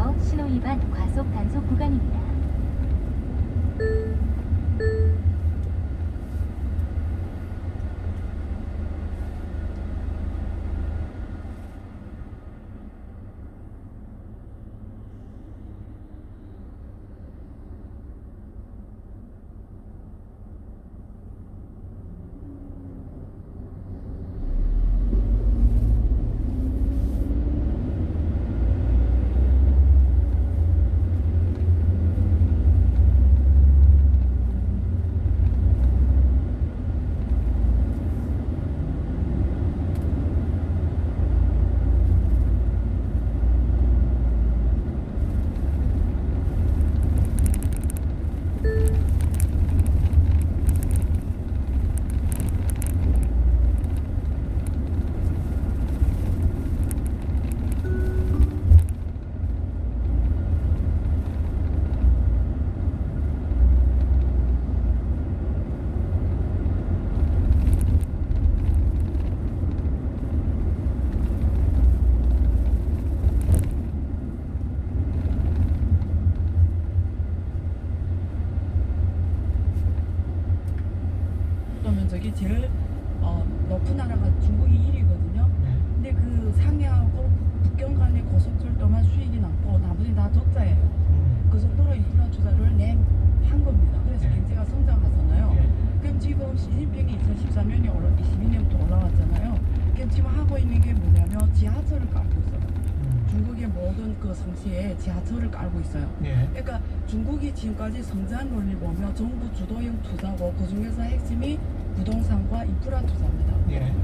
1km 신호위반 과속 단속 구간입니다. 면적이 제일 높은 나라가 중국이 1위거든요. 근데 그 상해하고 북경 간의 고속철도만 수익이 남고 나머지 다 적자예요. 그 정도로 인프라 투자를 한 겁니다. 그래서 경제가 성장하잖아요. 그럼 지금 시진핑이 2013년에 22년부터 올라왔잖아요. 그럼 지금 하고 있는 게 뭐냐면 지하철을 깔고 있어요. 중국의 모든 그 성시에 지하철을 깔고 있어요. 그러니까 중국이 지금까지 성장 논리 보면 전부 주도형 투자고 그 중에서 핵심이 부동산과 인프라 투자입니다.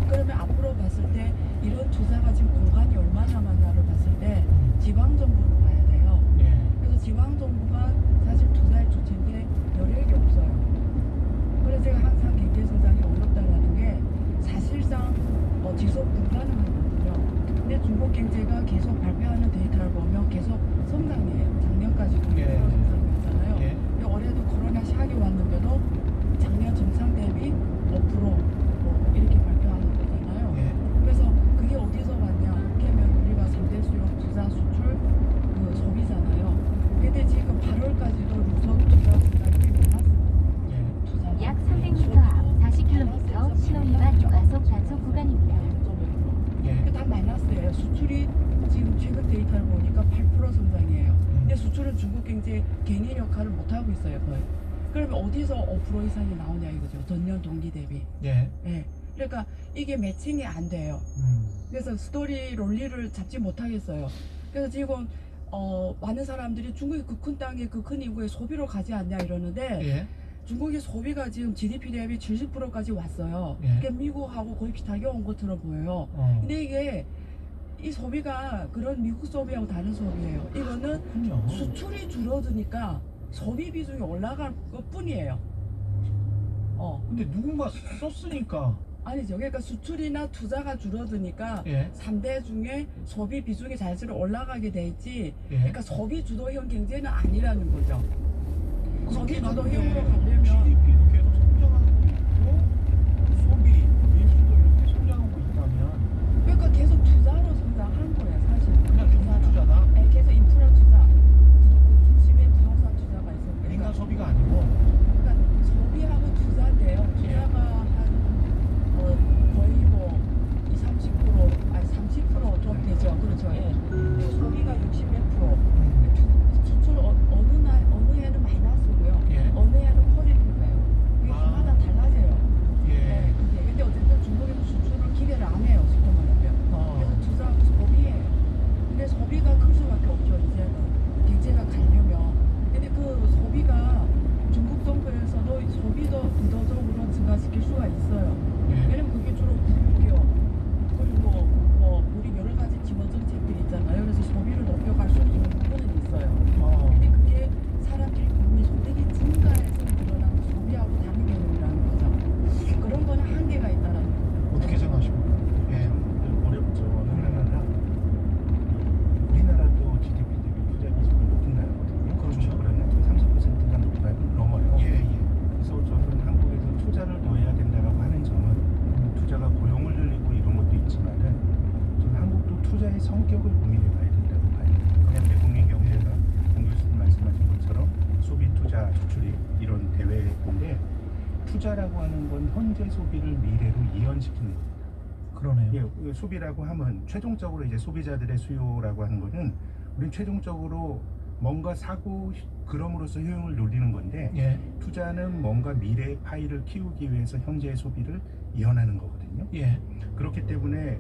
그러면 앞으로 봤을 때 이런 투자가 지금 공간이 얼마나 남았나를 봤을 때 지방 정부로 가야 돼요. 그래서 지방 정부가 사실 투자할 주체인데 여력이 없어요. 그래서 제가 항상 경제 성장이 어렵다는 게 사실상 지속 불가능하거든요. 근데 중국 경제가 계속 발표하는 데이터를 보면 계속 성장이에요. 작년까지도 6% 성장이었잖아요. 근데 올해도 코로나 샥이 왔는데도 작년 정상 대비 5% 이렇게 발표하는 거잖아요. 그래서 그게 어디서 왔냐? 그러면 우리가 3대 수요 투자 수출 그 소비잖아요. 근데 지금 8월까지도 누적 투자 수단이 많았어요. 투자가. 약 300m 앞 40km 신호위반 과속 단속 구간입니다. 다 마이너스예요. 수출이 지금 최근 데이터를 보니까 8% 성장이에요. 근데 수출은 중국 경제 개인 역할을 못 하고 있어요, 거의. 그러면 어디서 5% 이상이 나오냐 이거죠. 전년 동기 대비. 그러니까 이게 매칭이 안 돼요. 그래서 스토리 롤리를 잡지 못하겠어요. 그래서 지금 많은 사람들이 중국이 그 큰 땅에 그 큰 인구에 소비로 가지 않냐 이러는데 중국의 소비가 지금 GDP 대비 70%까지 왔어요. 그러니까 미국하고 거의 비슷하게 온 것처럼 보여요. 근데 이게 이 소비가 그런 미국 소비하고 다른 소비예요. 이거는 수출이 줄어드니까 소비 비중이 올라갈 것 뿐이에요. 근데 누군가 썼으니까. 아니죠. 그러니까 수출이나 투자가 줄어드니까 3대 중에 소비 비중이 자연스레 올라가게 돼 있지. 그러니까 소비 주도형 경제는 아니라는 거죠. 소비 주도형으로 가려면 GDP도 계속 성장하고 있고 소비, 내수도 이렇게 성장하고 있다면 그러니까 계속 투자로 성장한 거예요, 사실. 그냥 경제 투자다. 네, 계속 인프라 투자, 중심에 부동산 투자가 있어요. 민간 소비가 아니고. 그러니까 소비하고 투자인데요. 투자가 한 거의 뭐 20, 30% 아니 30%좀 되죠. 그렇죠. 근데 소비가 60 몇 프로. 수출 어느 해는 마이너스고요. 어느 해는 포지티브예요. 이게 해마다 달라져요. 네, 근데 어쨌든 중국에서 수출을 기대를 안 해요. 쉽게 말하면. 그래서 투자하고 소비예요. 투자라고 하는 건 현재 소비를 미래로 이연시키는 겁니다. 그러네요. 예, 소비라고 하면 최종적으로 이제 소비자들의 수요라고 하는 거는 우린 최종적으로 뭔가 사고 그럼으로써 효용을 놀리는 건데 예. 투자는 뭔가 미래의 파이를 키우기 위해서 현재의 소비를 이연하는 거거든요. 예. 그렇기 때문에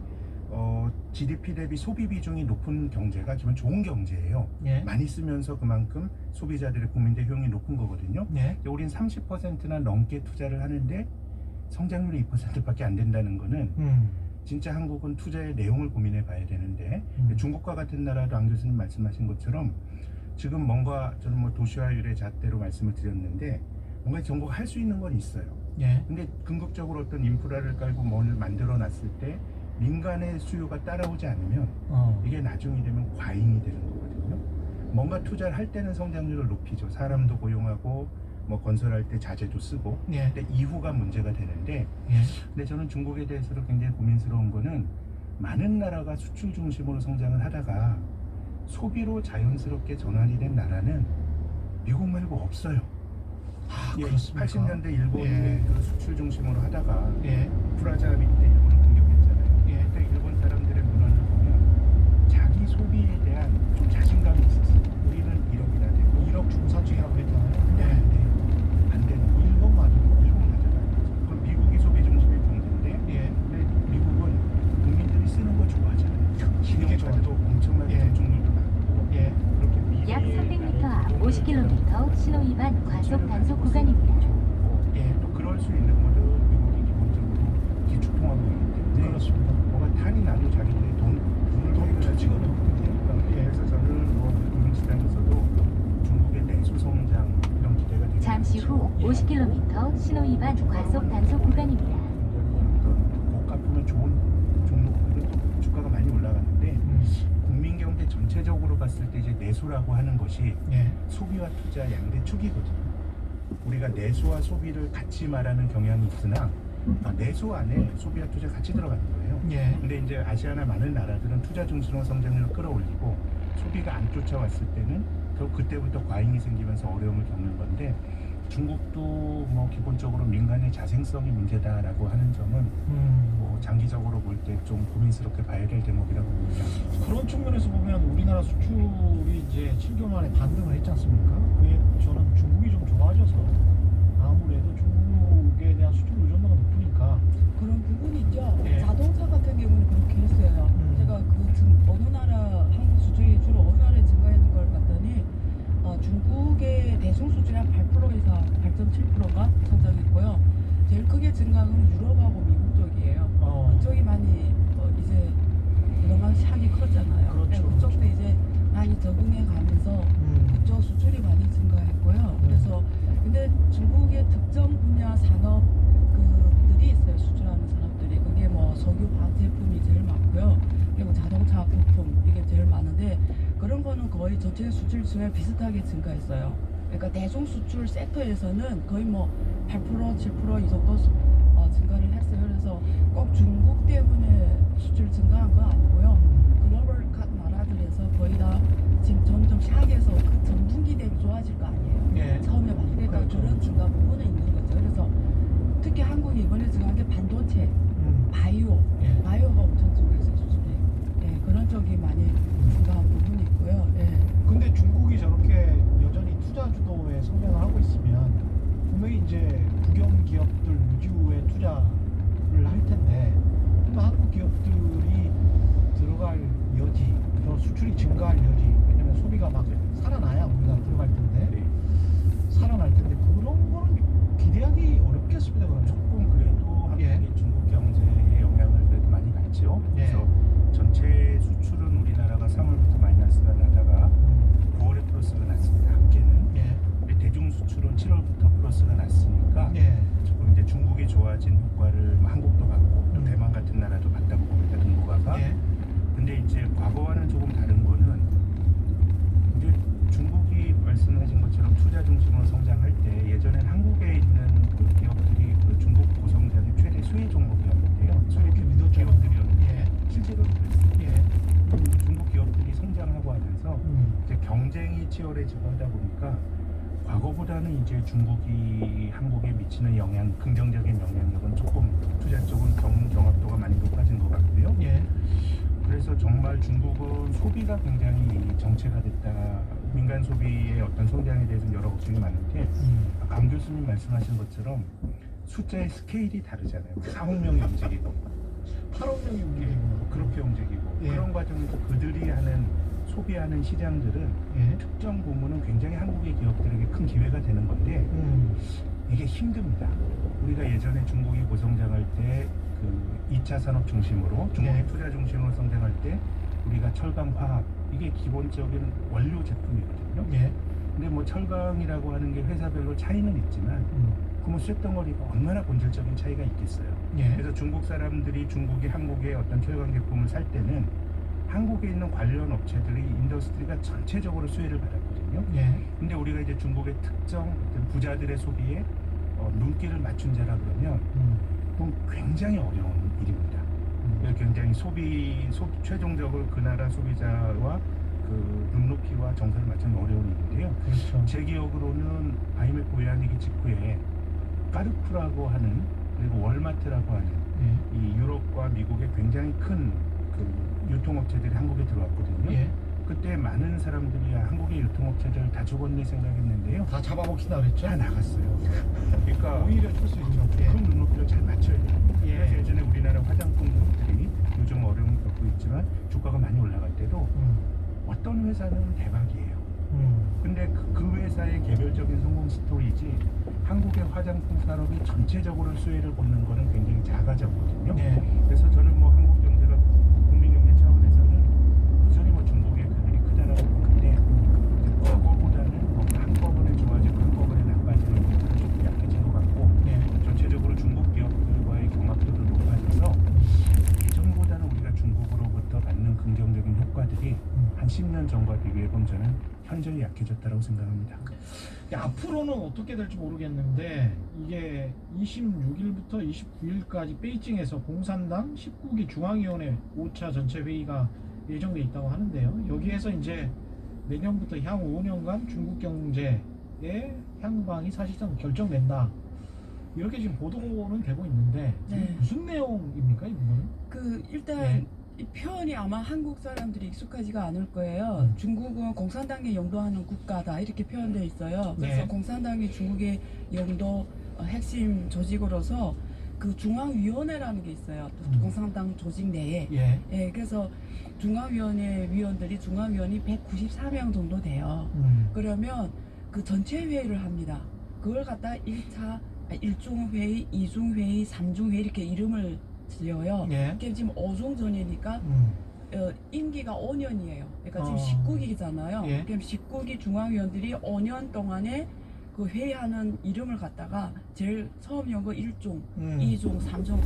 GDP 대비 소비 비중이 높은 경제가 기본 좋은 경제예요. 예. 많이 쓰면서 그만큼 소비자들의 국민대 효용이 높은 거거든요. 예. 우린 30%나 넘게 투자를 하는데 성장률이 2%밖에 안 된다는 거는 진짜 한국은 투자의 내용을 고민해 봐야 되는데 중국과 같은 나라도 안 교수님 말씀하신 것처럼 지금 뭔가 저는 뭐 도시화율의 잣대로 말씀을 드렸는데 뭔가 정부가 할 수 있는 건 있어요. 예. 근데 궁극적으로 어떤 인프라를 깔고 뭔를 만들어 놨을 때 민간의 수요가 따라오지 않으면 이게 나중이 되면 과잉이 되는 거거든요. 뭔가 투자를 할 때는 성장률을 높이죠. 사람도 고용하고 뭐 건설할 때 자재도 쓰고. 예. 근데 이후가 문제가 되는데 예. 근데 저는 중국에 대해서도 굉장히 고민스러운 거는 많은 나라가 수출 중심으로 성장을 하다가 소비로 자연스럽게 전환이 된 나라는 미국 말고 없어요. 아, 예, 그렇습니까? 80년대 일본이 예. 그 수출 중심으로 하다가 예. 프라자 합의 때 일본을 공격했잖아요. 예. 그때 일본 사람들의 문화를 보면 자기 소비에 대한 좀 자신감이 있었어요. 우리는 1억이나 되고 1억 중산층이라고 했잖아요. 근데 안 되는 거. 일본 맞아요. 일본 가져가는 거죠. 그럼 미국이 소비 중심의 경제인데 예. 근데 미국은 국민들이 쓰는 거 좋아하잖아요. 신용카드도 엄청나게 예. 대중률도 낮고 예. 그렇게 미래의 약 300m 앞 나라의 50km 신호 위반 과속 단속 구간입니다. 예. 또 그럴 수 있는 거는 미국이 기본적으로 기축통화국이기 때문에 그렇습니다. 뭐가 탈이 나도 자기들이 돈을 주지가 않거든요. 그래서 저는 뭐 금융시장에서도 중국의 내수 성장 이런 기대가 되게 잠시 후 많죠. 50km 신호 위반 과속 단속 구간입니다. 굉장히 어떤 고가품의 좋은 종목들은 또 주가가 많이 올라가는데 국민 경제 전체적으로 봤을 때 이제 내수라고 하는 것이 예. 소비와 투자 양대 축이거든요. 우리가 내수와 소비를 같이 말하는 경향이 있으나 내수 안에 소비와 투자 같이 들어가는 거예요. 예. 근데 이제 아시아나 많은 나라들은 투자 중심으로 성장률을 끌어올리고 소비가 안 쫓아왔을 때는 결국 그때부터 과잉이 생기면서 어려움을 겪는 건데 중국도 뭐 기본적으로 민간의 자생성이 문제다라고 하는 점은 뭐 장기적으로 볼 때 좀 고민스럽게 봐야 될 대목이라고 봅니다. 그런 측면에서 보면 우리나라 수출이 이제 7개월 만에 반등을 했지 않습니까? 그게 저는 중국이 좀 좋아져서 아무래도 중국에 대한 수출 의존도가 높으니까 그런 부분이 있죠. 예. 자동차 같은 경우는 그렇게 했어요. 제가 어느 나라 한국 수출이 주로 어느 나라에 증가했는 걸 봤더니 중국의 대중 수출이 한 8% 이상, 8.7%가 성장했고요. 제일 크게 증가한 건 유럽하고 미국 쪽이에요. 그쪽이 많이 이제 그동안 샥이 컸잖아요. 그렇죠. 그쪽도 이제 많이 적응해 가면서 그쪽 수출이 많이 증가했고요. 그래서 근데 중국의 특정 분야 산업 그들이 있어요. 수출하는 산업들이 그게 뭐 석유 화학 제품이 제일 많고요. 그리고 자동차 부품 이게 제일 많은데 그런 거는 거의 전체 수출 수에 비슷하게 증가했어요. 그러니까 대중 수출 섹터에서는 거의 뭐 8% 7% 이 정도 증가를 했어요. 그래서 꼭 중국 때문에 수출 증가한 건 아니고요. 글로벌 각 나라들에서 거의 다 지금 점점 샥에서 그 전분기 대비 좋아질 거 아니에요. 예. 처음에 많이 그러니까 그렇죠. 그런 증가 부분은 있는 거죠. 그래서 특히 한국이 이번에 증가한 게 반도체, 바이오, 예. 바이오가 엄청 증가했어요 수출이. 예, 그런 쪽이 많이 증가한 부분이 있고요. 예. 근데 중국이 저렇게 여전히 투자 주도에 성장을 하고 있으면 분명히 이제 국영 기업들 우주에 투자를 할 텐데 그럼 한국 기업들이 들어갈 여지, 또 수출이 증가할 여지, 왜냐면 소비가 막 살아나야 우리가 들어갈 텐데 네. 살아날 텐데 그런 거는 기대하기 어렵겠습니다. 그러면 조금 그래도 한국이 예. 중국 경제에 영향을 그래도 많이 받죠. 그래서 전체 수출은 우리나라가 3월부터 마이너스가 나다가 9월에 플러스가 났습니다. 합계는. 예. 근데 대중 수출은 7월부터 플러스가 났으니까 예. 조금 이제 중국이 좋아진 효과를 뭐 한국도 받고 또 대만 같은 나라도 받다고 봅니다. 동북아가. 예. 근데 이제 과거와는 조금 다른 거는 이제 중국이 말씀하신 것처럼 투자 중심으로 성장할 때 예전엔 한국에 있는 그 기업들이 그 중국 고성장의 최대 수혜 종목이었는데요. 수혜 그렇게 믿었죠. 기업들이었는데 예. 실제로 그랬어요. 예. 중국 기업들이 성장하고 하면서 이제 경쟁이 치열해지고 하다 보니까 과거보다는 이제 중국이 한국에 미치는 영향, 긍정적인 영향력은 조금 투자 쪽은 경합도가 많이 높아진 것 같고요. 예. 그래서 정말 중국은 소비가 굉장히 정체가 됐다. 민간 소비의 어떤 성장에 대해서 여러 걱정이 많은데 강 교수님 말씀하신 것처럼 숫자의 스케일이 다르잖아요. 4억 명이 움직이고 8억 명이 움직이고 그렇게 움직이고 예. 그런 과정에서 그들이 하는 소비하는 시장들은 예. 특정 부문은 굉장히 한국의 기업들에게 큰 기회가 되는 건데 이게 힘듭니다. 우리가 예전에 중국이 고성장할 때 그 2차 산업 중심으로 중국이 예. 투자 중심으로 성장할 때 우리가 철강, 화학 이게 기본적인 원료 제품이거든요. 예. 근데 뭐 철강이라고 하는 게 회사별로 차이는 있지만 그러면 쇳덩어리가 얼마나 본질적인 차이가 있겠어요. 예. 그래서 중국 사람들이 중국이 한국의 어떤 철강 제품을 살 때는 한국에 있는 관련 업체들이 인더스트리가 전체적으로 수혜를 받았거든요. 예. 근데 우리가 이제 중국의 특정 어떤 부자들의 소비에 눈길을 맞춘 자라 그러면 그건 굉장히 어려운 일입니다. 굉장히 최종적으로 그 나라 소비자와 그 눈높이와 정서를 맞추는 어려운 일인데요. 그렇죠. 제 기억으로는 IMF 외환위기 직후에 까르푸라고 하는 그리고 월마트라고 하는 예. 이 유럽과 미국의 굉장히 큰 그 유통업체들이 한국에 들어왔거든요. 예. 그때 많은 사람들이 한국의 유통업체들 다 죽었네 생각했는데요. 다 잡아먹힌다 그랬죠? 다 나갔어요. 그러니까 오히려 줄 수 있죠. 그 눈높이를 잘 맞춰야 돼요. 예. 그래서 예전에 우리나라 화장품 그룹들이 요즘 어려움을 겪고 있지만 주가가 많이 올라갈 때도 어떤 회사는 대박이에요. 근데 그 회사의 개별적인 성공 스토리지 한국의 화장품 산업이 전체적으로 수혜를 보는 거는 굉장히 작아졌거든요. 예. 그래서 저는 뭐 한국 경제가 국민 경제 차원에서는 여전히 뭐 중국의 그들이 크다라고 보는데 과거보다는 뭐 한꺼번에 좋아지고 한꺼번에 나빠지는 것들은 조금 약해진 것 같고 예. 전체적으로 중국 기업들과의 경합도도 높아져서 예전보다는 우리가 중국으로부터 받는 긍정적인 효과들이 한 10년 전과 비교해 보면 저는 현저히 약해졌다고 생각합니다. 앞으로는 어떻게 될지 모르겠는데 이게 26일부터 29일까지 베이징에서 공산당 19기 중앙위원회 5차 전체 회의가 예정돼 있다고 하는데요. 여기에서 이제 내년부터 향후 5년간 중국 경제의 향방이 사실상 결정된다. 이렇게 지금 보도는 되고 있는데 네. 무슨 내용입니까 이 부분은? 그 일단 예. 이 표현이 아마 한국 사람들이 익숙하지가 않을 거예요. 중국은 공산당이 영도하는 국가다 이렇게 표현되어 있어요. 그래서 네. 공산당이 중국의 영도 핵심 조직으로서 그 중앙위원회라는 게 있어요. 공산당 조직 내에. 예. 예, 그래서 중앙위원회 위원들이 중앙위원이 194명 정도 돼요. 그러면 그 전체 회의를 합니다. 그걸 갖다 1중 회의, 2중 회의, 3중 회의 이렇게 이름을 지어요. 예. 그게 지금 5중 전이니까 임기가 5년이에요. 그러니까 지금 19기잖아요. 예. 그럼 19기 중앙위원들이 5년 동안에 그 회의하는 이름을 갖다가 제일 처음 연거 1중, 2중, 3중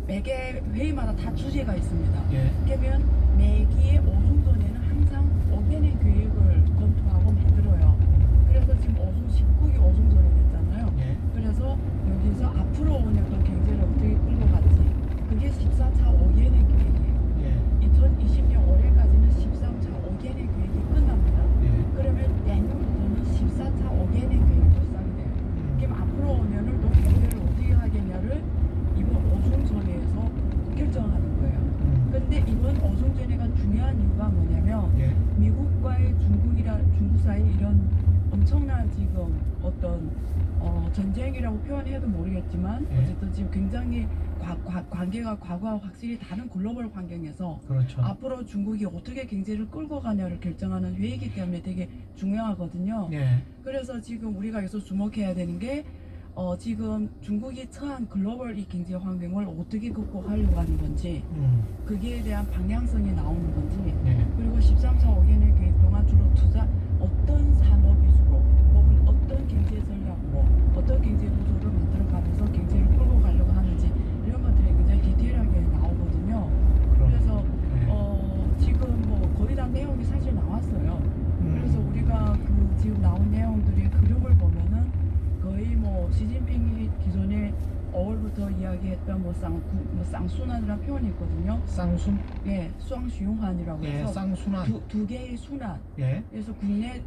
매개 회의마다 다 주제가 있습니다. 예. 그러면 매기의 5중 전에는 항상 5개의 계획을 검토하고 만들어요. 그래서 지금 19기 5중 전이 됐잖아요. 예. 그래서 여기서 앞으로 오는 어떤 경제를 어떻게 끌고 갈지 그게 14차 5개년 계획이에요. 예. 2020년 올해까지는 13차 5개년 계획이 끝납니다. 예. 그러면 내년부터는 14차 5개년 계획이 시작이 돼요. 그럼 앞으로 오면은 또 경제를 어떻게 하겠냐를 이번 오중전회에서 결정하는 거예요. 근데 이번 오중전회가 중요한 이유가 뭐냐면 예. 미국과의 중국 사이 이런 엄청난 지금 어떤 전쟁이라고 표현해도 모르겠지만 예. 어쨌든 지금 굉장히 관계가 과거와 확실히 다른 글로벌 환경에서 그렇죠. 앞으로 중국이 어떻게 경제를 끌고 가냐를 결정하는 회의이기 때문에 되게 중요하거든요. 예. 그래서 지금 우리가 여기서 주목해야 되는 게 지금 중국이 처한 글로벌 이 경제 환경을 어떻게 극복하려고 하는 건지 그기에 대한 방향성이 나오는 건지 예. 그리고 13차 5개년 계획 동안 주로 투자 어떤 산업 위주로 혹은 어떤 경제 전략으로 어떤 경제 구조를 만들어가면서 경제를 끌고 가려고 하는지 이런 것들이 굉장히 디테일하게 나오거든요. 그래서 지금 뭐 거의 다 내용이 사실 나왔어요. 그래서 우리가 그 지금 나온 내용들의 그림을 보면은 거의 뭐 시진핑이 기존에 5월부터 이야기했던 뭐 쌍순환이라는 표현이 있거든요. 쌍순? 예, 수황循환이라고 예, 해서 쌍순환. 두 개의 순환. 예. 그래서 국내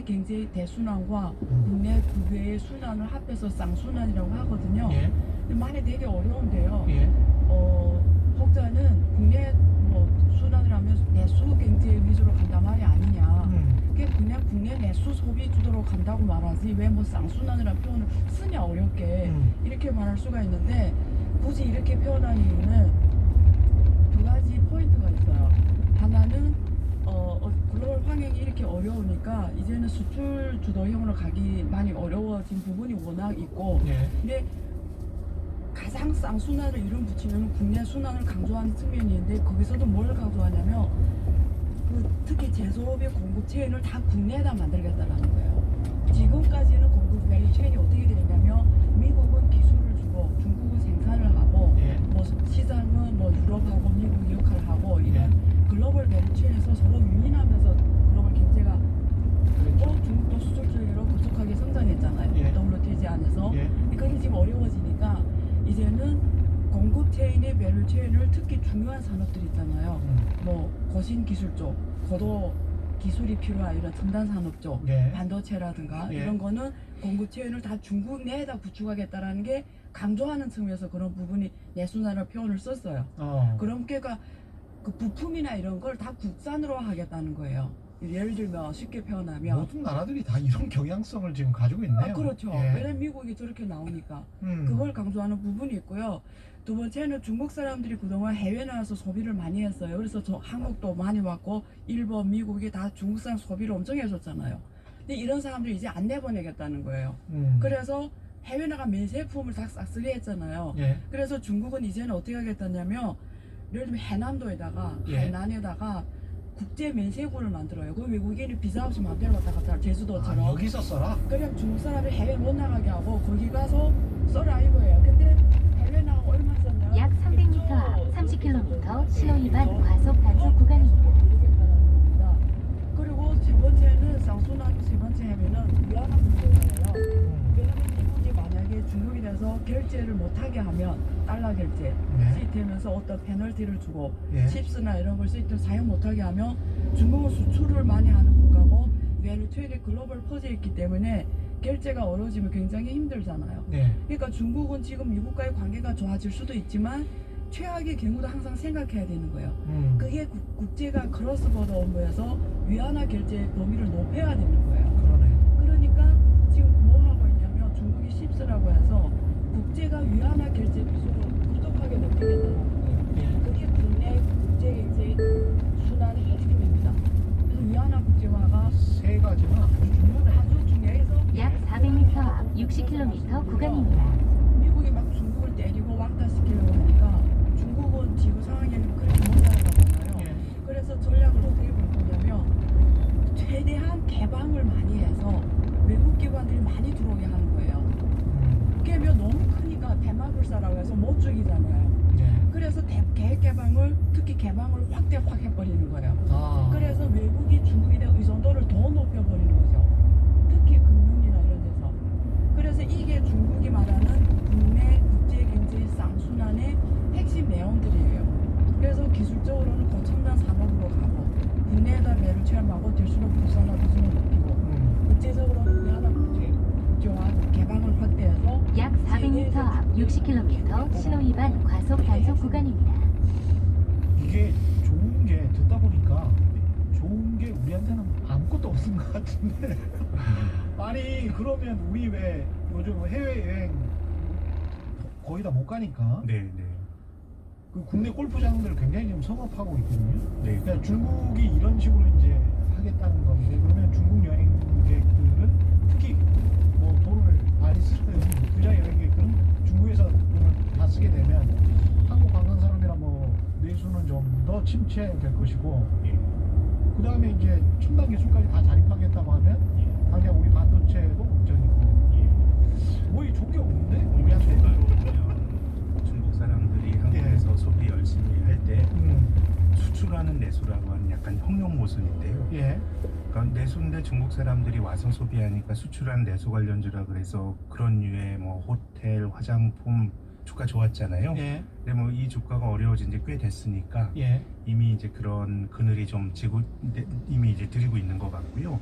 경제의 대순환과 음. 국내 두 개의 순환을 합해서 쌍순환이라고 하거든요. 예. 근데 말이 되게 어려운데요. 예. 혹자는 국내 뭐 순환을 하면 내수 경제 위주로 간단 말이 아니냐. 그게 그냥 국내 내수 소비 주도로 간다고 말하지 왜 뭐 쌍순환이라는 표현을 쓰냐 어렵게 이렇게 말할 수가 있는데 굳이 이렇게 표현한 이유는 두 가지 포인트가 있어요. 하나는 글로벌 환경이 이렇게 어려우니까 이제는 수출 주도형으로 가기 많이 어려워진 부분이 워낙 있고 예. 근데 가장 쌍순환을 이름 붙이면 국내 순환을 강조하는 측면이 있는데 거기서도 뭘 강조하냐면 특히 제조업의 공급 체인을 다 국내에다 만들겠다라는 거예요. 지금까지는 공급 밸류 체인이 어떻게 되냐면 미국은 기술을 주고 중국은 생산을 하고 예. 뭐 시장은 뭐 유럽하고 미국 역할을 하고 이런 글로벌 밸류 체인에서 서로 유인하면서 글로벌 경제가 중국도 수출주의로 급속하게 성장했잖아요. 예. WTO 안에서. 예. 그게 지금 어려워지니까 이제는 공급 체인의 밸류 체인을 특히 중요한 산업들 있잖아요. 뭐 거신 기술 쪽, 고도 기술이 필요한 이런 첨단 산업 쪽, 예. 반도체라든가 예. 이런 거는 공급 체인을 다 중국 내에다 구축하겠다라는 게 강조하는 측면에서 그런 부분이 내순환을 표현을 썼어요. 그럼 걔가 그 부품이나 이런 걸 다 국산으로 하겠다는 거예요. 예를 들면 쉽게 표현하면 모든 나라들이 다 이런 경향성을 지금 가지고 있네요. 그렇죠. 예. 왜냐면 미국이 저렇게 나오니까 그걸 강조하는 부분이 있고요. 두 번째는 중국 사람들이 그동안 해외 나와서 소비를 많이 했어요. 그래서 한국도 많이 왔고 일본, 미국이 다 중국 사람 소비를 엄청 해줬잖아요. 근데 이런 사람들이 이제 안 내보내겠다는 거예요. 그래서 해외 나가 면세품을 다 싹쓸이 했잖아요. 예. 그래서 중국은 이제는 어떻게 하겠다냐면 예를 들면 해남도에다가 예. 해난에다가 국제 면세구를 만들어요. 그 외국인이 비자 없이 마음대로 왔다 갔다 제주도처럼. 여기서 써라? 그냥 중국 사람이 해외 못 나가게 하고 거기 가서 써라 이거예요. 근데 해외 나가 얼마 썼냐? 약 300m 앞 30km 신호위반 과속 단속 구간입니다. 그리고 세 번째는 쌍순환 세 번째 하면은 위안화 문제예요. 왜냐면 미국이 만약에 중국이 돼서 결제를 못하게 하면 달러 결제 네. 시스템에서 어떤 페널티를 주고 예. 칩스나 이런 걸 시스템 사용 못하게 하면 중국은 수출을 많이 하는 국가고 밸류 체인이 글로벌 퍼져 있기 때문에 결제가 어려워지면 굉장히 힘들잖아요. 예. 그러니까 중국은 지금 미국과의 관계가 좋아질 수도 있지만 최악의 경우도 항상 생각해야 되는 거예요. 그게 국제가 크로스보더 업무에서 위안화 결제 범위를 높여야 되는 거예요. 그러네. 그러니까 지금 뭐 하고 있냐면 중국이 칩스라고 해서 국제가 위안화 결제 비중을 급속하게 높이겠다는 거예요. 예. 그게 국내 국제 경제 순환의 핵심입니다. 그래서 위안화 국제화가 세 가지가 아주 중요해. 아주 중요해서 약 400m 앞 60km 구간입니다. 미국이 막 중국을 때리고 왕따시키려고 하니까 중국은 지금 상황에는 그렇게 못 살아가잖아요. 예. 그래서 전략을 어떻게 볼 거냐면 최대한 개방을 많이 해서 외국 기관들이 많이 들어오게 하는 거예요. 그러면 너무 크니까 대마불사라고 해서 못 죽이잖아요. 예. 그래서 개방을 특히 개방을 확 해버리는 거예요. 그래서 외국이 중국에 대한 의존도를 더 높여버리는 거죠. 특히 금융이나 이런 데서. 그래서 이게 중국이 말하는 국내 국제 경제 쌍순환의 핵심 내용들이에요. 그래서 기술적으로는 고첨단 산업으로 가고 국내에다 매를 체험하고 될수록 국산화 비중을 높이고 국제적으로는 위안화 국제화 개방을 확대해서 약 400m 앞 60km 신호위반 과속 단속 구간입니다. 이게 좋은 게 듣다 보니까 좋은 게 우리한테는 아무것도 없는 것 같은데 아니 그러면 우리 왜 요즘 해외여행 거의 다 못 가니까 네, 네. 그 국내 골프장들 굉장히 지금 성업하고 있거든요. 네. 그러니까 중국이 이런 식으로 이제 하겠다는 건데 그러면 중국 여행객들은 특히 뭐 돈을 많이 쓰는 부자 여행객들은 중국에서 돈을 다 쓰게 되면 한국 관광 사람이랑 뭐 내수는 좀 더 침체될 것이고 예. 그 다음에 이제 첨단 기술까지 다 자립하겠다고 하면 예. 당장 우리 반도체도 걱정이고 예. 뭐 이 좋은 게 없는데 우리 우리한테. 보면 중국 사람들이 한국에서 소비 열심히 할 때 수출하는 내수라고 하는 약간 형용 모순인데요. 예. 그러니까 내수인데 중국 사람들이 와서 소비하니까 수출한 내수 관련주라 그래서 그런 류의 뭐 호텔, 화장품 주가 좋았잖아요. 예. 근데 뭐 이 주가가 어려워진 지 꽤 됐으니까 예. 이미 이제 그런 그늘이 좀 지고 이미 이제 들이고 있는 것 같고요.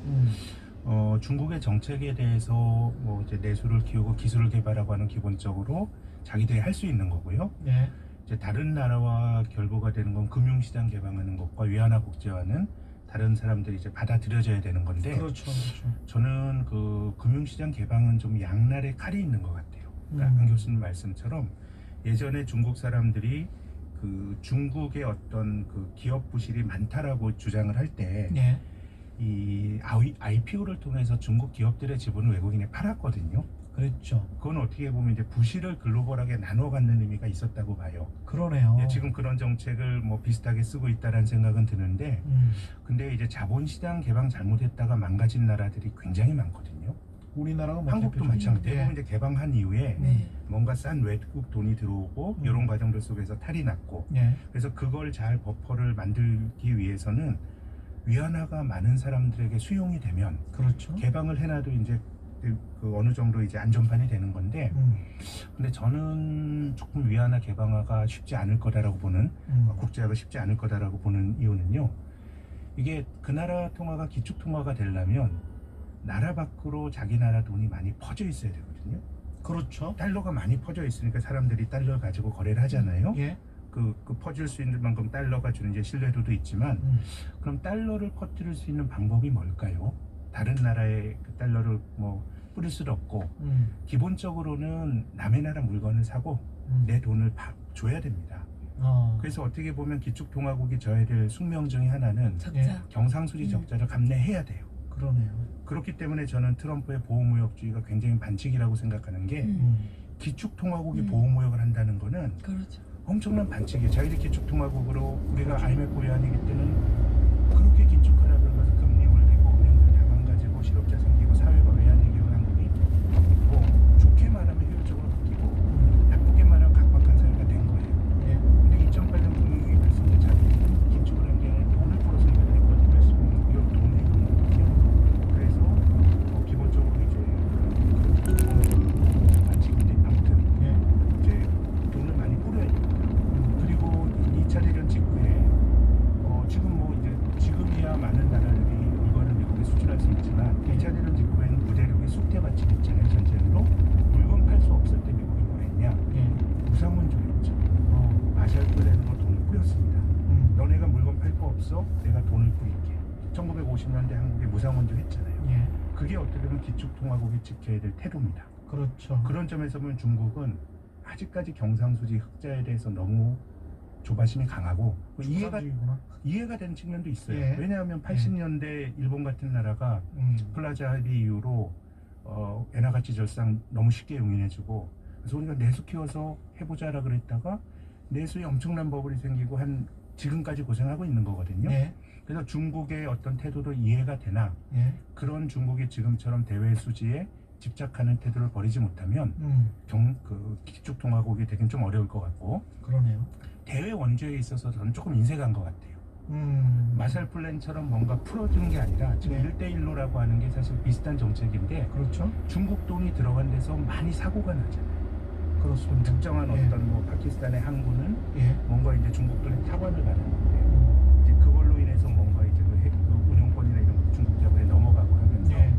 중국의 정책에 대해서 뭐 이제 내수를 키우고 기술을 개발하고 하는 기본적으로 자기들이 할 수 있는 거고요. 예. 이제 다른 나라와 결부가 되는 건 금융시장 개방하는 것과 위안화 국제화는 다른 사람들이 이제 받아들여져야 되는 건데 그렇죠. 그렇죠. 저는 그 금융시장 개방은 좀 양날의 칼이 있는 것 같아요. 그러니까 한 교수님 말씀처럼 예전에 중국 사람들이 그 중국의 어떤 그 기업 부실이 많다라고 주장을 할 때 예. 이 IPO를 통해서 중국 기업들의 지분을 외국인에 팔았거든요. 그랬죠. 그건 어떻게 보면 이제 부실을 글로벌하게 나눠 갖는 의미가 있었다고 봐요. 그러네요. 예, 지금 그런 정책을 뭐 비슷하게 쓰고 있다라는 생각은 드는데, 근데 이제 자본시장 개방 잘못했다가 망가진 나라들이 굉장히 많거든요. 우리나라가 뭐 한국도 대표적인- 마찬가지. 대부분 예. 이제 개방한 이후에 네. 뭔가 싼 외국 돈이 들어오고 이런 과정들 속에서 탈이 났고, 예. 그래서 그걸 잘 버퍼를 만들기 위해서는 위안화가 많은 사람들에게 수용이 되면 그렇죠. 개방을 해놔도 이제 그 어느 정도 이제 안전판이 되는 건데, 근데 저는 조금 위안화 개방화가 쉽지 않을 거다라고 보는 국제화가 쉽지 않을 거다라고 보는 이유는요. 이게 그 나라 통화가 기축 통화가 되려면 나라 밖으로 자기 나라 돈이 많이 퍼져 있어야 되거든요. 그렇죠. 달러가 많이 퍼져 있으니까 사람들이 달러 가지고 거래를 하잖아요. 예. 그 퍼질 수 있는 만큼 달러가 주는 이제 신뢰도도 있지만, 그럼 달러를 퍼뜨릴 수 있는 방법이 뭘까요? 다른 나라의 그 달러를 뭐 뿌릴 수도 없고, 기본적으로는 남의 나라 물건을 사고 내 돈을 줘야 됩니다. 그래서 어떻게 보면 기축통화국이 져야 될 숙명 중에 하나는 적자. 예. 경상수지 적자를 감내해야 돼요. 그러네요. 그렇기 때문에 저는 트럼프의 보호무역주의가 굉장히 반칙이라고 생각하는 게, 기축통화국이 보호무역을 한다는 거는 그렇죠. 엄청난 반칙이에요. 자기들 기축통화국으로 우리가 IMF 외환위기 때는 그렇게 긴축하라 그러면서 금리 올리고 은행들 다 망가지고 실업자 생기고 사회가 외환위기로 한국이 뭐 좋게 말하면 효율적으로 바뀌고 나쁘게 말하면 각박한 사회가 된 거예요. 예. 근데 2008년 금융위기 발생 때 자기들은 긴축을 한 게 아니라 돈을 풀어서 이걸 했거든요. 그래서 이런 돈의 이동이거든요. 그래서 기본적으로 이제 반칙인데 아무튼 예. 이제 돈을 많이 뿌려야 됩니다. 그리고 2차 대전 직후에 지금 뭐 이제 지금이야 많은 나라들이 물건을 미국에 수출할 수 있지만 2차 대전 직후에는 무대륙이 쑥대밭이었잖아요. 전쟁으로 물건 팔 수 없을 때 미국이 뭐 했냐? 예. 무상원조했죠. 마샬플랜으로 돈을 뿌렸습니다. 너네가 물건 팔 거 없어? 내가 돈을 뿌릴게. 1950년대 한국에 무상원조 했잖아요. 예. 그게 어떻게 보면 기축통화국이 지켜야 될 태도입니다. 그렇죠. 그런 점에서 보면 중국은 아직까지 경상수지 흑자에 대해서 너무 조바심이 강하고 주사주의구나. 이해가 되는 측면도 있어요. 예. 왜냐하면 80년대 일본 같은 나라가 플라자 합의 이후로 엔화 가치 절상 너무 쉽게 용인해주고, 그래서 우리가 내수 키워서 해보자라 그랬다가 내수에 엄청난 버블이 생기고 한 지금까지 고생하고 있는 거거든요. 예. 그래서 중국의 어떤 태도도 이해가 되나, 예. 그런 중국이 지금처럼 대외 수지에 집착하는 태도를 버리지 못하면 그 기축통화국이 되긴 좀 어려울 것 같고, 그러네요. 대외 원조에 있어서 저는 조금 인색한 것 같아요. 마샬 플랜처럼 뭔가 풀어주는 게 아니라 지금 네. 1대1로라고 하는 게 사실 비슷한 정책인데, 그렇죠. 중국 돈이 들어간 데서 많이 사고가 나잖아요. 그렇습니다. 특정한 예. 어떤 뭐 파키스탄의 항구는 예. 뭔가 이제 중국 돈이 타관을 가는데, 이제 그걸로 인해서 뭔가 이제 그 운영권이나 이런 거 중국 자본에 넘어가고 하면서, 예.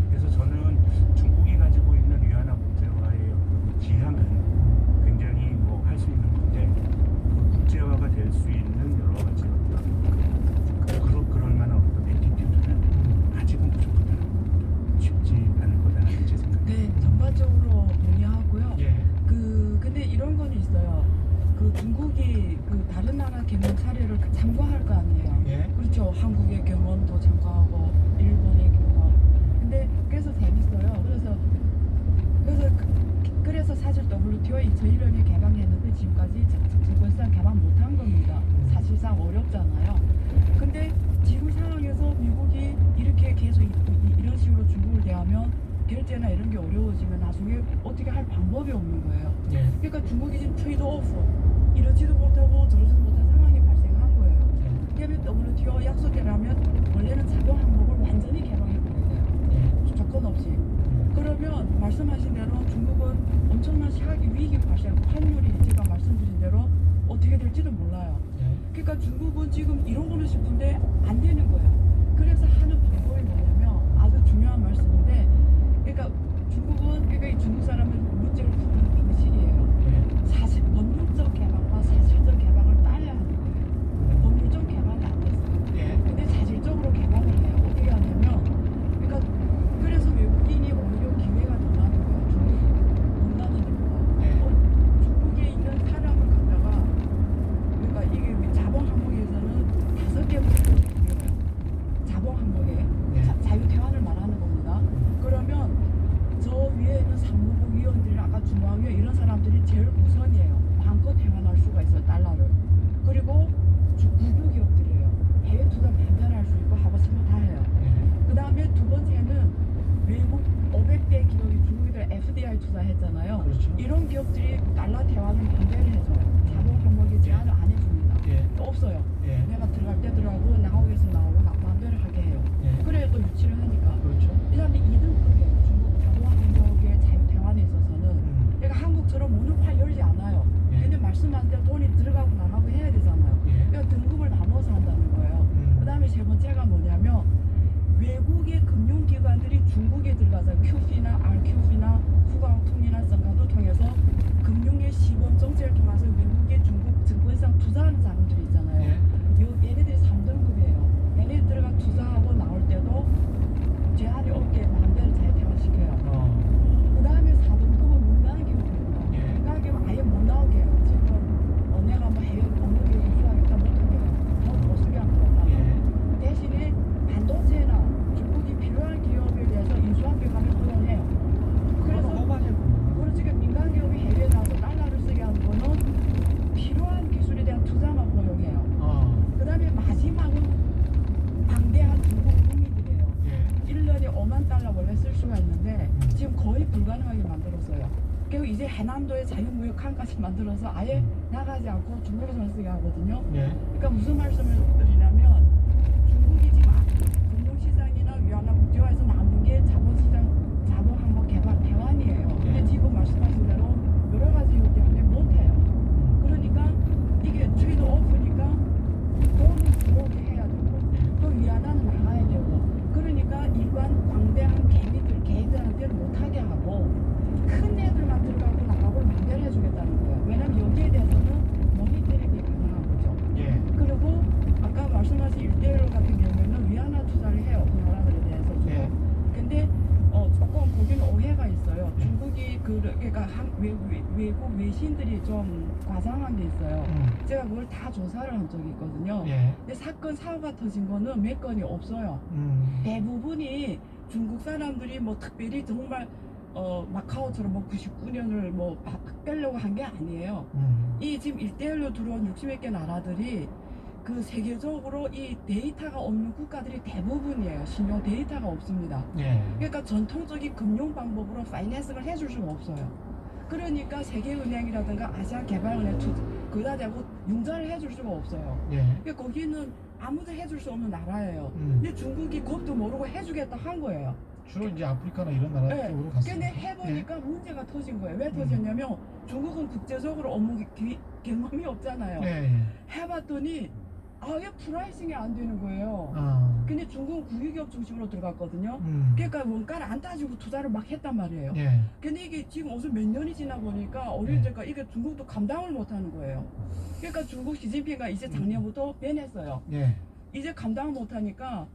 그래서 저는 중국이 가지고 있는 위안화 국제화의 어떤 지향은 굉장히 뭐 할 수 있는 건데, 그 국제화가 될 수 있는 여러 가지 어떤 그럴 만한 어떤 애티튜드는 아직은 부족하다는, 쉽지 않을 거다라는 제 생각입니다. 네, 전반적으로 동의하고요. 예. 근데 이런 건 있어요. 그 중국이 그 다른 나라 경험 사례를 참고할 거 아니에요. 예. 그렇죠. 한국의 경험도 참고하고 일본의 경험. 근데 그래서 재밌어요. 그래서 사실 WTO 2001년에 개방했는데 지금까지 사실상 개방 못한 겁니다. 사실상 어렵잖아요. 근데 지금 상황에서 미국이 이렇게 계속 이런 식으로 중국을 대하면 결제나 이런 게 어려워지면 나중에 어떻게 할 방법이 없는 거예요. 예. 그러니까 중국이 지금 트레이드 오프 이러지도 못하고 저러지도 못한 상황이 발생한 거예요. 왜냐하면 WTO 약속대로라면 원래는 자동 항목을 완전히 개방해버려야 돼요. 조건 없이. 그러면 그러면 말씀하신 대로 중국은 엄청난 시각이 위기 발생, 환율이 제가 말씀드린 대로 어떻게 될지도 몰라요. 그러니까 중국은 지금 이러고는 싶은데 안 되는 거예요. 그래서 하는 방법이 뭐냐면 아주 중요한 말씀인데, 그러니까 중국은 그러니까 이 중국 사람은 문제를 푸는 방식이에요. 사실 법률적 개방과 사실적 개방을 따라야 하는 거예요. 법률적 개방이 안 됐어요. 근데 사실적으로 개방을 해요. 어떻게 하냐면, 그러니까 그래서 외국인이 오히려 기회가 더 많은 거예요. 중국 못 가는 이유가 중국에 있는 사람을 갖다가, 그러니까 이게 자본 항목에서는 5개부터 중요해요. 자본 항목에 자유 대환을 말하는 겁니다. 그러면 저 위에 있는 상무부 위원들이 아까 중앙위원 이런 사람들이 제일 우선이에요. 마음껏 대환할 수가 있어요, 달러를. 그리고 국유 기업들이에요. 해외 투자 반대할 수 있고 하고 싶으면 다 해요. 그 다음에 두 번째는 외국 500대 기업이 중국에 FDI 투자했잖아요. 그렇죠. 이런 기업들이 달러 대환을 반대를 해줘요. 자본 항목에 제한을 안 해줍니다. 없어요. 내가 들어갈 때 들어가고 나오기에서 나오고 마음대로 하게 해요. 그래 또 유치를 하니까. 그렇죠. 그 다음에 2등급이에요. 중국 자본 항목의 자유 대환에 있어서는. 그러니까 한국처럼 문을 확 열지 않아요. 근데 말씀하신 대로 돈이 들어가고 나가고 해야 되잖아요. 그러니까 등급을 나눠서 한다는 거예요. 그 다음에 세 번째가 뭐냐면 외국의 금융기관들이 중국에 들어가서 QF나 RQF나 후광통이나 선가도 통해서 금융의 시범 정책을 통해서 외국의 중국 증권시장 투자하는 사람들이 있잖아요. 얘네들이 3등급이에요. 얘네 들어가 투자하고 나올 때도 제한이 없게 마음대로 잘 대화시켜요. 그 다음에 4등급은 문간 기업입니다. 문간 기업은 아예 못 나오게 해요. 지금 내가 뭐 해외 업무 기업 수하겠다 못하게 해요. 못 쓰게 합니다. 대신에 반도체나 중국이 필요한 기업에 대해서 인수합병하면 허용해요. 그래서 지금 민간 기업이 해외에 나와서 달러를 쓰게 하는 거는 필요한 기술에 대한 투자만 허용해요. 그 다음에 마지막은 방대한 중국 국민들이에요. 1년에 5만 달러 원래 쓸 수가 있는데 지금 거의 불가능하게 만들었어요. 그리고 이제 해남도에 자유무역 칸까지 만들어서 아예 나가지 않고 중국에서만 쓰게 하거든요. 그러니까 무슨 말씀을 드리냐면 중국이 지금 금융시장이나 위안화 국제화에서 남은 게 자본시장, 자본 항목 개발 대환이에요. 근데 지금 말씀하신 대로 여러 가지 이유 때문에 못해요. 그러니까 이게 트레이드 오프니까 돈을 들어오게 해야 되고 또 위안화는 나가야 되고, 그러니까 일반 광대한 개인들한테는 못하게 하고 큰 애들만 들어가고 나가고 만들어 해주겠다는 거예요. 왜냐면 여기에 대해서는 모니터링이 가능한 거죠. 그리고 아까 말씀하신 1대1 같은 경우에는 위안화 투자를 해요. 그 나라들에 대해서 주로. 근데 조금 거기는 오해가 있어요. 중국이 그러니까 외국 외신들이 좀 과장한 게 있어요. 제가 그걸 다 조사를 한 적이 있거든요. 근데 사고가 터진 거는 몇 건이 없어요. 대부분이 중국 사람들이 뭐 특별히 정말 마카오처럼 뭐 99년을 뭐 빼려고 한 게 아니에요. 이 지금 1대1로 들어온 60몇 개 나라들이 그 세계적으로 이 데이터가 없는 국가들이 대부분이에요. 신용 데이터가 없습니다. 그러니까 전통적인 금융 방법으로 파이낸싱을 해줄 수가 없어요. 그러니까 세계은행이라든가 아시아개발은행 그다 대고 융자를 해줄 수가 없어요. 그러니까 거기는 아무도 해줄 수 없는 나라예요. 근데 중국이 그것도 모르고 해주겠다 한 거예요. 주로 이제 아프리카나 이런 나라 쪽으로 갔어요. 근데 해보니까 문제가 터진 거예요. 왜 터졌냐면 중국은 국제적으로 업무 경험이 없잖아요. 해봤더니 아예 프라이싱이 안 되는 거예요. 근데 중국은 국유기업 중심으로 들어갔거든요. 그러니까 원가를 안 따지고 투자를 막 했단 말이에요. 근데 이게 지금 무슨 몇 년이 지나 보니까 어린이들과 이게 중국도 감당을 못 하는 거예요. 그러니까 중국 시진핑가 이제 작년부터 변했어요. 이제 감당을 못 하니까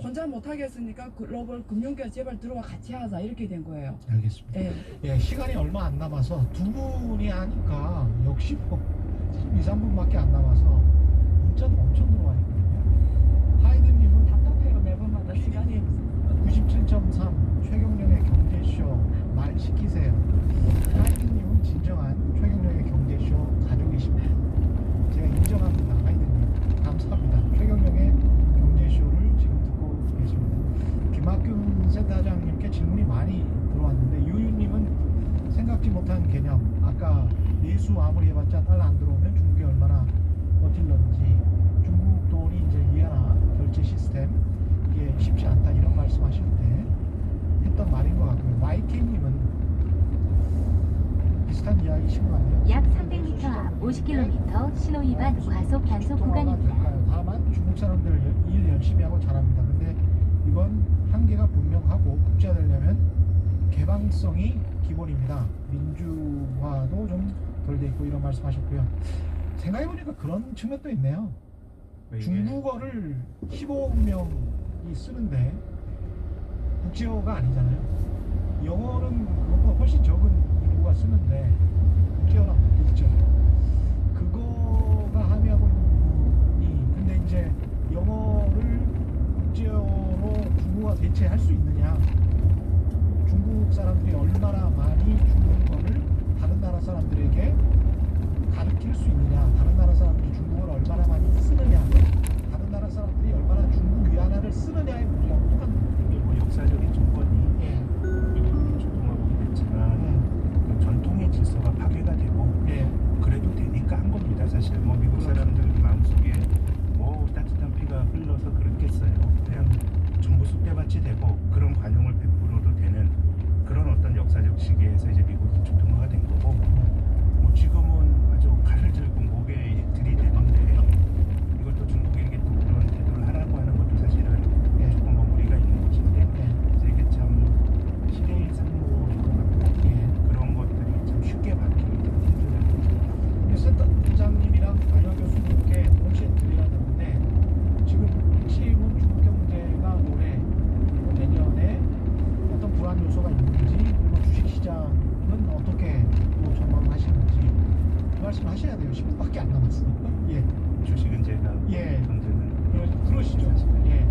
혼자 못 하겠으니까 글로벌 금융기업 제발 들어와 같이 하자 이렇게 된 거예요. 알겠습니다. 시간이 얼마 안 남아서 두 분이 하니까 역시 뭐 2, 3분밖에 안 남아서 문자도 엄청 들어와 있거든요. 하이든님은 답답해요. 매번마다 시간이 97.3 최경영의 경제쇼 말 시키세요. 하이든님은 진정한 최경영의 경제쇼 가족이십니다. 제가 인정합니다. 하이든님 감사합니다. 최경영의 경제쇼를 지금 듣고 계십니다. 김학균 센터장님께 질문이 많이 들어왔는데 유유님은 생각지 못한 개념, 아까 내수 아무리 해봤자 달러 안 들어오면 중국이 얼마나 버틸런지, 중국 돈이 이제 위안화 결제 시스템 이게 쉽지 않다 이런 말씀하실 때 했던 말인 것 같고요. YK님은 비슷한 이야기신 거 아니에요? 약 300m 앞 50km 신호위반 과속 단속 구간입니다. 될까요? 다만 중국 사람들 일 열심히 하고 잘합니다. 근데 이건 한계가 분명하고 국제화되려면 개방성이 기본입니다. 민주화도 좀 덜 돼 있고 이런 말씀하셨고요. 생각해보니까 그런 측면도 있네요. 중국어를 15억 명이 쓰는데 국제어가 아니잖아요. 영어는 그것보다 훨씬 적은 인구가 쓰는데 국제어랑 붙어 있죠. 그거가 함의하고 있는 부분이 근데 이제 영어를 국제어로 중국어가 대체할 수 있느냐, 중국 사람들이 얼마나 많이 중국어를 다른 나라 사람들에게 가르칠 수 있느냐, 다른 나라 사람들이 중국어를 얼마나 많이 쓰느냐, 다른 나라 사람들이 얼마나 중국 위안화를 쓰느냐의 문제하고 똑같은 거예요. 뭐 역사적인 조건이 예. 미국이 초통화국이 됐지만 그 전통의 질서가 파괴가 되고 예. 그래도 되니까 한 겁니다. 사실 뭐 미국 사람들 마음속에 뭐 따뜻한 피가 흘러서 그랬겠어요. 그냥 전부 쑥대밭이 되고 그런 관용을 베풀어도 되는 그런 어떤 역사적 시기에서 이제 미국이 초통화가 된 거고, 뭐 지금은 아주 칼을 들고 목에 들이대는데 이걸 또 중국에게 또 그런 태도를 하라고 하는 것도 사실은 예. 조금 뭐 무리가 있는 것인데, 예. 그래서 이게 참 시대의 산물인 것 같고 예. 그런 것들이 참 쉽게 바뀌기 좀 힘들다는 거죠. 우리 센터장님이랑 안영 교수님께 동시에 드려야 되는데 지금 핵심은 중국경제가 올해 그리고 내년에 어떤 불안 요소가 있는지, 그리고 주식시장은 어떻게 또 전망하시는지 그 말씀 하셔야 돼요. 10분밖에 안 남았으니까. 예. 주식은 제가 예. 경제는 그러시죠. 사실 예.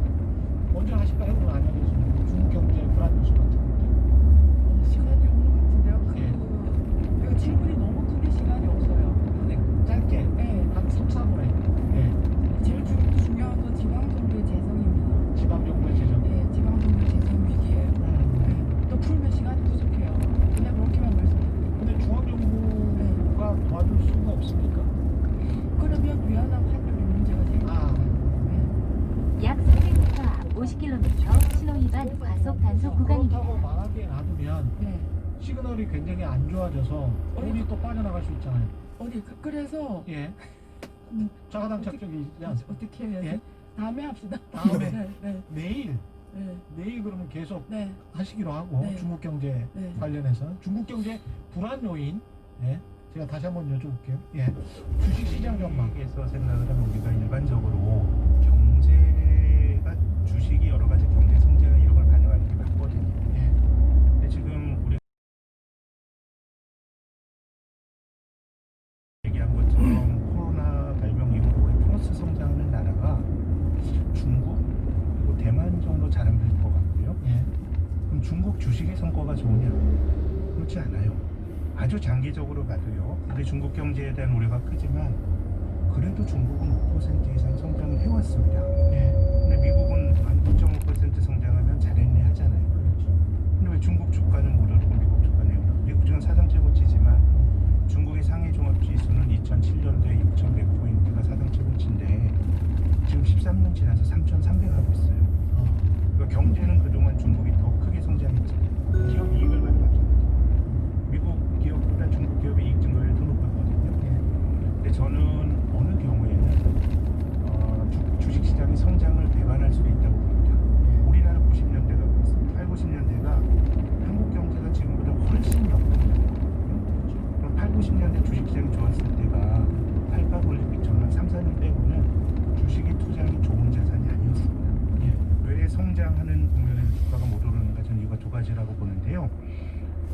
먼저 하실까요? 오늘 안영 교수님 중국경제 불안 요소 같은 거. 시간이 없는 것 같은데요. 예. 이거 질문이 너무 크게 시간이 없어요. 근데 짧게 네. 한 3, 4분에 예. 제일 중요한 건 지방정부의 재정입니다. 지방정부의 재정. 네, 지방정부의 재정 위기예요. 네. 또 풀면 시간이 부족해요. 그냥 그렇게만 말씀드릴게요. 근데 중앙정부가 도와줄 수가 없습니까? 그러면 위안화 환율의 문제가 생겨요. 아, 네. 약 300m 앞 50km 신호위반 과속 단속 구간입니다. 그렇다고 망하게 놔두면 네. 시그널이 굉장히 안 좋아져서 돈이 또 빠져나갈 수 있잖아요. 어디 그래서 예. 음, 자가당 착적이지 않습니까? 어떻게 해야지? 예? 다음에 합시다. 다음에. 네, 네, 내일 네, 그러면 계속 네, 하시기로 하고 네. 중국 경제 네. 관련해서 중국 경제 불안 요인, 예. 제가 다시 한번 여쭤볼게요. 예. 주식 시장 전망. 에서 생각을 하면 우리가 일반적으로 경제가 주식이 여러 가지 경제 성장 이런 걸 반영하는 게 맞거든요. 예. 근데 지금 우리 얘기한 것처럼 코로나 발병 이후로 플러스 성장하는 나라가 중국 그리고 대만 정도 잘하면 될 것 같고요. 예. 그럼 중국 주식의 성과가 좋으냐? 그렇지 않아요. 아주 장기적으로 봐도요. 근데 중국 경제에 대한 우려가 크지만 그래도 중국은 5% 이상 성장을 해왔습니다. 예. 근데 미국은 한 2.5% 성장하면 잘했네 하잖아요. 그렇죠. 근데 왜 중국 주가는 못 오르고 미국 주가는 오르고? 미국 주는 사상 최고치지만 중국의 상해 종합지수는 2007년도에 6,100포인트가 사상 최고치인데 지금 13년 지나서 3,300 하고 있어요. 그러니까 경제는 그동안 중국이 더 크게 성장했지. 기업 이익을 가져갔죠. 미국 기업보다 중국 기업의 이익 증가율이 더 높았거든요. 근데 저는 어느 경우에는 주식시장이 성장을 배반할 수도 있다고 봅니다. 우리나라 90년대가 그랬어요. 8, 90년대가 한국 경제가 지금보다 훨씬 역동적이거든요. 그럼 8, 90년대 주식시장이 좋았을 때가 88 올림픽 전후 3, 4년 빼고는 주식이 투자하기 좋은 자산이 아니었습니다. 왜 성장하는 국면에서 주가가 못 오르는가 저는 이유가 두 가지라고 보는데요.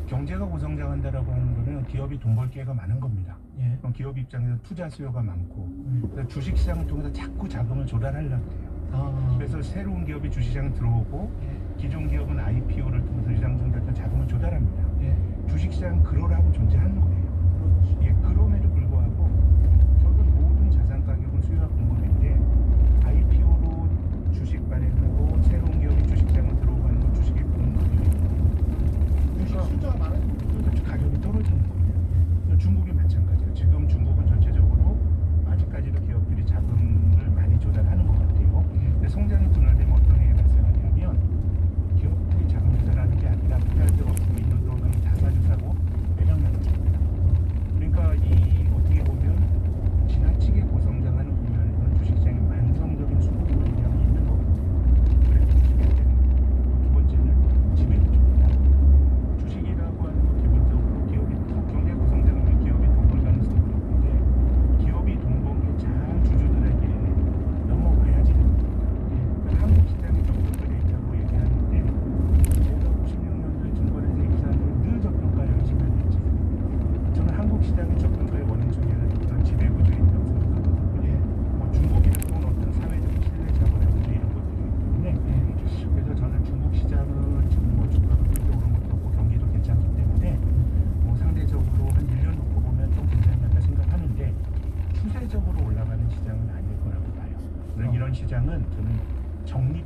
경제가 고성장한다라고 하는 거는 기업이 돈 벌 기회가 많은 겁니다. 예. 그럼 기업 입장에서 투자 수요가 많고 그래서 주식시장을 통해서 자꾸 자금을 조달하려고 해요. 아. 그래서 새로운 기업이 주식시장에 들어오고 예. 기존 기업은 IPO를 통해서 시장 증가해서 자금을 조달합니다. 예. 주식시장은 그러라고 존재하는 거예요. 그렇지. 예, 그럼에도 불구하고 결국 모든 자산 가격은 수요와 공급인데 IPO로 주식 발행하고 새로운 기업이 주식시장에 들어오고 하는 건 주식의 공급이 주식 숫자가 많아지면 그래서 가격이 떨어지는 거예요. 중국이 마찬가지예요. 지금 중국은 전체적으로 아직까지도 기업들이 자금을 많이 조달하는 것 같아요. 근데 성장이 둔화되면 어떤 일이 발생하냐면 기업들이 자금 조달하는 게 아니라 투자할 데가 없으면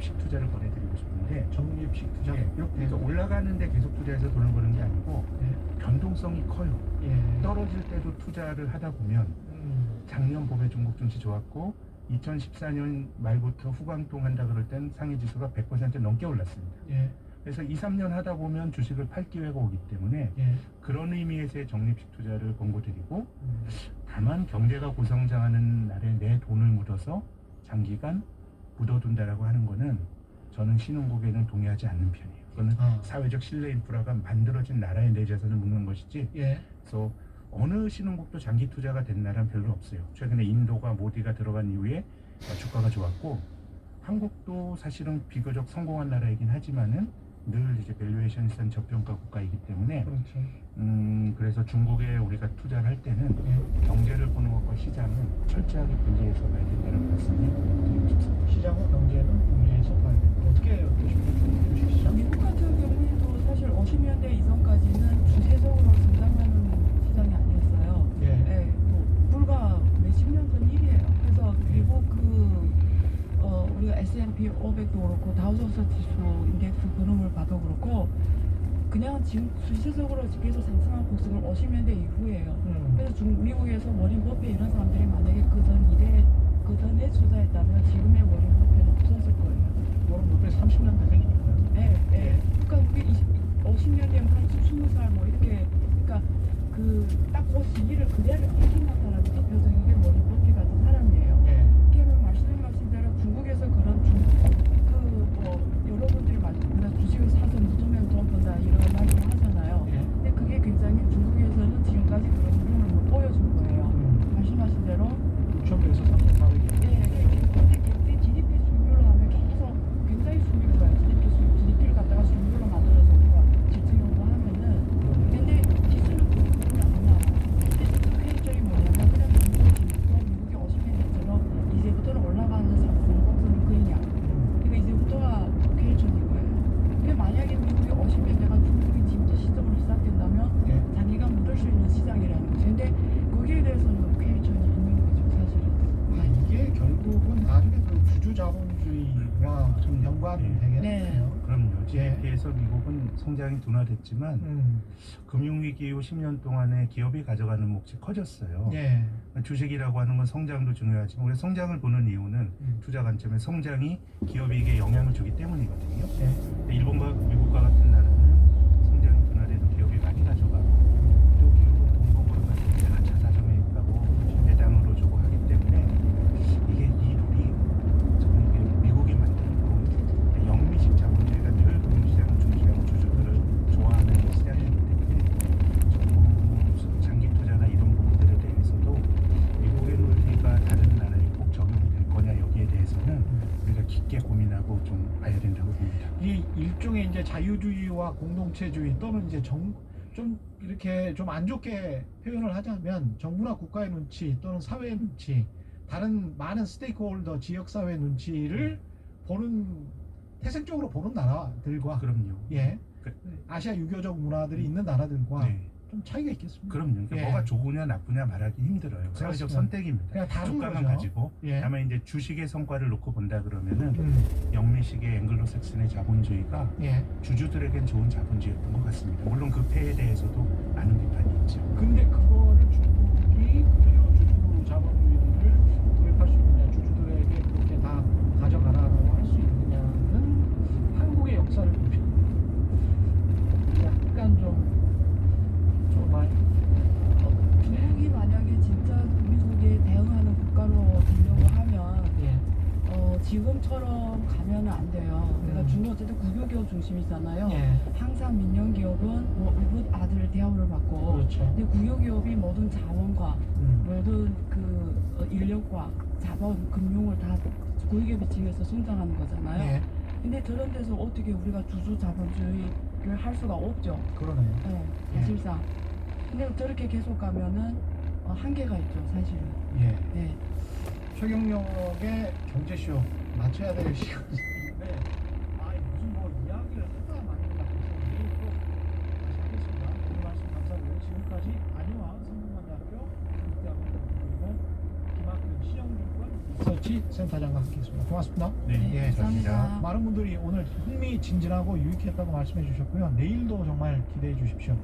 적립식 투자를 권해드리고 싶은데 적립식 투자. 예, 그러니까 올라가는데 계속 투자해서 돈을 버는 게 아니고 변동성이 커요. 떨어질 때도 투자를 하다 보면 작년 봄에 중국 증시 좋았고 2014년 말부터 후광통 한다 그럴 땐 상해 지수가 100% 넘게 올랐습니다. 그래서 2, 3년 하다 보면 주식을 팔 기회가 오기 때문에 그런 의미에서의 적립식 투자를 권고드리고 다만 경제가 고성장하는 날에 내 돈을 묻어서 장기간 묻어둔다라고 하는 거는 저는 신흥국에는 동의하지 않는 편이에요. 그거는 사회적 신뢰 인프라가 만들어진 나라에 내 재산을 묻는 것이지. 그래서 어느 신흥국도 장기 투자가 된 나라는 별로 없어요. 최근에 인도가 모디가 들어간 이후에 주가가 좋았고 한국도 사실은 비교적 성공한 나라이긴 하지만은 늘 이제 밸류에이션이 센 저평가 국가이기 때문에 그래서 중국에 우리가 투자를 할 때는 경제를 보는 것과 시장은 철저하게 분리해서 봐야 된다는 말씀을 드리고 싶습니다. 시장과 경제는 분리해서 봐야 된다. 어떻게 보십니까? 중국 주식시장? 미국 같은 경우에도 사실 50년대 이전까지는 주세적으로 성장하는 시장이 아니었어요. 뭐 불과 몇십 년 전 일이에요. 그래서 그리고 우리가 S&P 500도 그렇고 다우존스 지수 인덱스 그놈을 봐도 그렇고 그냥 지금 수시적으로 계속 상승한 곡선을 50년대 이후에요. 그래서 미국에서 워린 버핏 이런 사람들이 만약에 그 전에 투자했다면 지금의 워린 버핏은 없었을 거예요. 워런 버핏 30년대 생이니까요. 그러니까 그게 50년대면 한 20살 뭐 이렇게 그러니까 딱 그 시기를 그대로 이긴 나타나는 대표적인 게 워린 버핏 같은 사람이에요. 걔는 말씀하신 대로 중국에서 그런 여러분들이 우리가 주식을 사서 묻으면 돈 번다 이런 말을 하잖아요. 근데 그게 굉장히 중국에서는 지금까지 그런 흐름을 못 보여준 거예요. 말씀하신 대로 6,000에서 3,400개. 근데 GDP 수익률로 하면 계속 굉장히 수익을 봐요. GDP를 갖다가 수익률로 만들어서 우리가 지수용으로 하면은 근데 지수는 그렇게 안 나와요. 근데 회의점이 뭐냐면 그냥 미국이 50년대처럼 이제부터는 올라가는 상승 곡선을 그리냐. 그러니까 이제부터가 회의점인 거예요. 근데 만약에 미국이 50년대가 중국이 지금부터 시점으로 시작된다면 자기가 묻을 수 있는 시장이라는 거죠. 근데 거기에 대해서는 회의점이 있는 거죠, 사실은. 이게 결국은 나중에 그 주주 자본주의와 좀 연관되겠네요. 그럼요. GDP에서 미국은 성장이 둔화됐지만 금융위기 이후 10년 동안에 기업이 가져가는 몫이 커졌어요. 주식이라고 하는 건 성장도 중요하지만 우리가 성장을 보는 이유는 투자 관점에 성장이 기업에게 영향을 주기 때문이거든요. 일본과 미국과 같은 나라는 성장이 둔화돼도 기업이 많이 가져가고 또 기업은 돈 버는 것을 다 자사정에 있다고 배당으로 주고 하기 때문에 이게 이 룰이 저는 이게 미국이 만든 룰 영미식 자본주의가 늘 금융시장을 중시하고 주주들을 좋아하는 시장이기 때문에 저는 장기 투자나 이런 부분들에 대해서도 미국의 논리가 다른 나라에 꼭 적용이 될 거냐 여기에 대해서는 우리가 깊게 고민하고 좀 봐야 된다고 봅니다. 이게 일종의 이제 자유주의와 공동체주의 또는 이제 좀 이렇게 좀 안 좋게 표현을 하자면 정부나 국가의 눈치 또는 사회의 눈치, 다른 많은 스테이크홀더 지역사회 눈치를 보는 태생적으로 보는 나라들과 그럼요. 아시아 유교적 문화들이 있는 나라들과 좀 차이가 있겠습니다. 그럼요. 그러니까 뭐가 좋으냐 나쁘냐 말하기 힘들어요. 사회적 선택입니다. 그냥 다른 주가만 거죠. 가지고 다만 이제 주식의 성과를 놓고 본다 그러면은 음. 영미식의 앵글로색슨의 자본주의가 주주들에겐 좋은 자본주의였던 것 같습니다. 물론 그 폐에 대해서도 많은 비판이 있죠. 근데 그거를 중국이 그대로 주주 자본주의를 도입할 수 있느냐, 주주들에게 그렇게 다 가져가라고 할 수 있느냐는 한국의 역사를 보시면 약간 좀 많이 중국이 만약에 진짜 미국에 대응하는 국가로 되려고 하면 지금처럼 가면 안 돼요. 그러니까 중국 어쨌든 국유기업 중심이잖아요. 항상 민영기업은 뭐 일부 아들 대우를 받고 그렇죠. 근데 국유기업이 모든 자원과 모든 그 인력과 자본, 금융을 다 국유기업이 지위에서 성장하는 거잖아요. 근데 저런 데서 어떻게 우리가 주주 자본주의를 할 수가 없죠. 그러네요. 사실상. 근데 저렇게 계속 가면은 한계가 있죠, 사실은. 최경영의 경제쇼 맞춰야 될 시간인데 무슨 뭐 이야기를 하다 많이 갖고 있었는데 또 다시 하겠습니다. 오늘 말씀 감사드리고 지금까지 안희와 성균관대학교 교육대학원 그리고 김학균 신영준권 서치 센터장과 함께했습니다. 고맙습니다. 네, 예, 감사합니다. 많은 분들이 오늘 흥미진진하고 유익했다고 말씀해 주셨고요. 내일도 정말 기대해 주십시오.